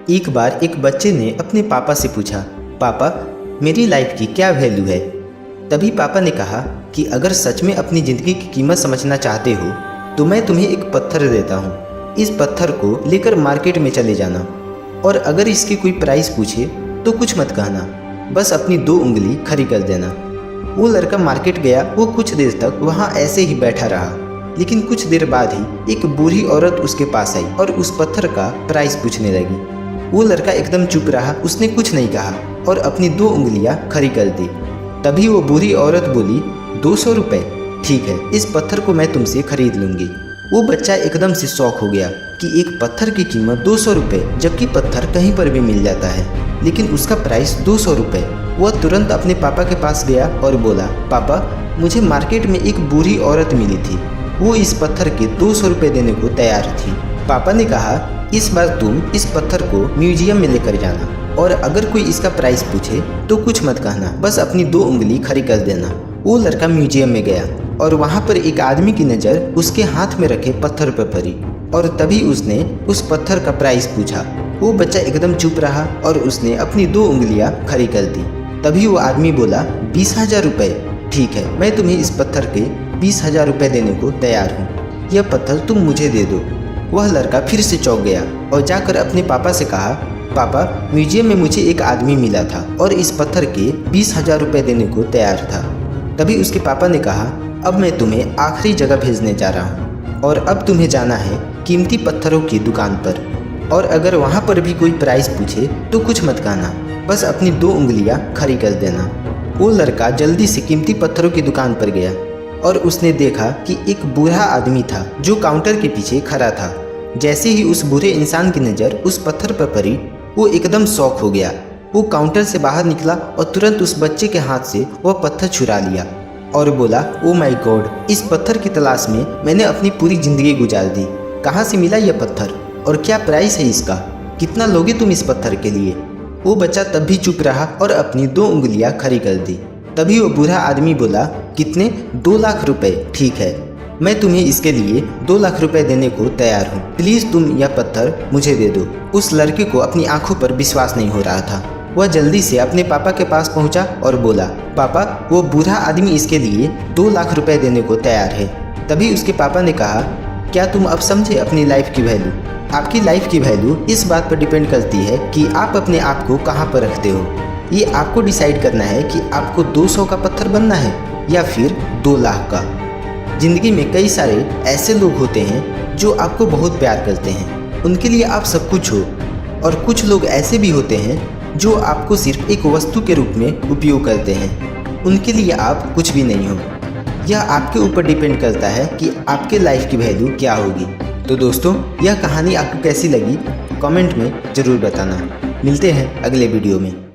एक बार एक बच्चे ने अपने पापा से पूछा, पापा मेरी लाइफ की क्या वैल्यू है। तभी पापा ने कहा कि अगर सच में अपनी ज़िंदगी की कीमत समझना चाहते हो तो मैं तुम्हें एक पत्थर देता हूँ। इस पत्थर को लेकर मार्केट में चले जाना और अगर इसकी कोई प्राइस पूछे तो कुछ मत कहना, बस अपनी 2 उंगली खड़ी कर देना। वो लड़का मार्केट गया। वो कुछ देर तक वहाँ ऐसे ही बैठा रहा, लेकिन कुछ देर बाद ही एक बूढ़ी औरत उसके पास आई और उस पत्थर का प्राइस पूछने लगी। वो लड़का एकदम चुप रहा, उसने कुछ नहीं कहा और अपनी 2 उंगलियां खड़ी कर दी। तभी वो बूढ़ी औरत बोली, 200 रुपये, ठीक है, इस पत्थर को मैं तुमसे खरीद लूँगी। वो बच्चा एकदम से शौक हो गया कि एक पत्थर की कीमत 200 रुपये, जबकि पत्थर कहीं पर भी मिल जाता है, लेकिन उसका प्राइस 200 रुपये। वह तुरंत अपने पापा के पास गया और बोला, पापा मुझे मार्केट में एक बूढ़ी औरत मिली थी, वो इस पत्थर के 200 रुपये देने को तैयार थी। पापा ने कहा, इस बार तुम इस पत्थर को म्यूजियम में लेकर जाना और अगर कोई इसका प्राइस पूछे तो कुछ मत कहना, बस अपनी 2 उंगली खड़ी कर देना। वो लड़का म्यूजियम में गया और वहाँ पर एक आदमी की नज़र उसके हाथ में रखे पत्थर पर पड़ी और तभी उसने उस पत्थर का प्राइस पूछा। वो बच्चा एकदम चुप रहा और उसने अपनी 2 उंगलियाँ खड़ी कर दी। तभी वो आदमी बोला, 20,000 रुपये, ठीक है, मैं तुम्हें इस पत्थर के 20,000 रुपये देने को तैयार हूँ, यह पत्थर तुम मुझे दे दो। वह लड़का फिर से चौंक गया और जाकर अपने पापा से कहा, पापा म्यूजियम में मुझे एक आदमी मिला था और इस पत्थर के 20,000 रुपये देने को तैयार था। तभी उसके पापा ने कहा, अब मैं तुम्हें आखिरी जगह भेजने जा रहा हूँ और अब तुम्हें जाना है कीमती पत्थरों की दुकान पर और अगर वहाँ पर भी कोई प्राइस पूछे तो कुछ मत कहना, बस अपनी 2 उंगलियाँ खड़ी कर देना। वो लड़का जल्दी से कीमती पत्थरों की दुकान पर गया और उसने देखा कि एक बूढ़ा आदमी था जो काउंटर के पीछे खड़ा था। जैसे ही उस बूढ़े इंसान की नज़र उस पत्थर पर पड़ी, वो एकदम शॉक हो गया। वो काउंटर से बाहर निकला और तुरंत उस बच्चे के हाथ से वह पत्थर चुरा लिया और बोला, ओ माय गॉड, इस पत्थर की तलाश में मैंने अपनी पूरी ज़िंदगी गुजार दी। कहाँ से मिला यह पत्थर और क्या प्राइस है इसका, कितना लोगे तुम इस पत्थर के लिए। वो बच्चा तब भी चुप रहा और अपनी 2 उंगलियां खड़ी कर दी। तभी वो बूढ़ा आदमी बोला, कितने, 2 लाख रुपए, ठीक है, मैं तुम्हें इसके लिए 2 लाख रुपए देने को तैयार हूँ, प्लीज़ तुम यह पत्थर मुझे दे दो। उस लड़के को अपनी आंखों पर विश्वास नहीं हो रहा था। वह जल्दी से अपने पापा के पास पहुंचा और बोला, पापा वो बूढ़ा आदमी इसके लिए 2 लाख रुपए देने को तैयार है। तभी उसके पापा ने कहा, क्या तुम अब समझे अपनी लाइफ की वैल्यू। आपकी लाइफ की वैल्यू इस बात पर डिपेंड करती है कि आप अपने आप को कहाँ पर रखते हो। ये आपको डिसाइड करना है कि आपको 200 का पत्थर बनना है या फिर 2 लाख का। ज़िंदगी में कई सारे ऐसे लोग होते हैं जो आपको बहुत प्यार करते हैं, उनके लिए आप सब कुछ हो, और कुछ लोग ऐसे भी होते हैं जो आपको सिर्फ एक वस्तु के रूप में उपयोग करते हैं, उनके लिए आप कुछ भी नहीं हो। यह आपके ऊपर डिपेंड करता है कि आपके लाइफ की वैल्यू क्या होगी। तो दोस्तों, यह कहानी आपको कैसी लगी कमेंट में ज़रूर बताना। मिलते हैं अगले वीडियो में।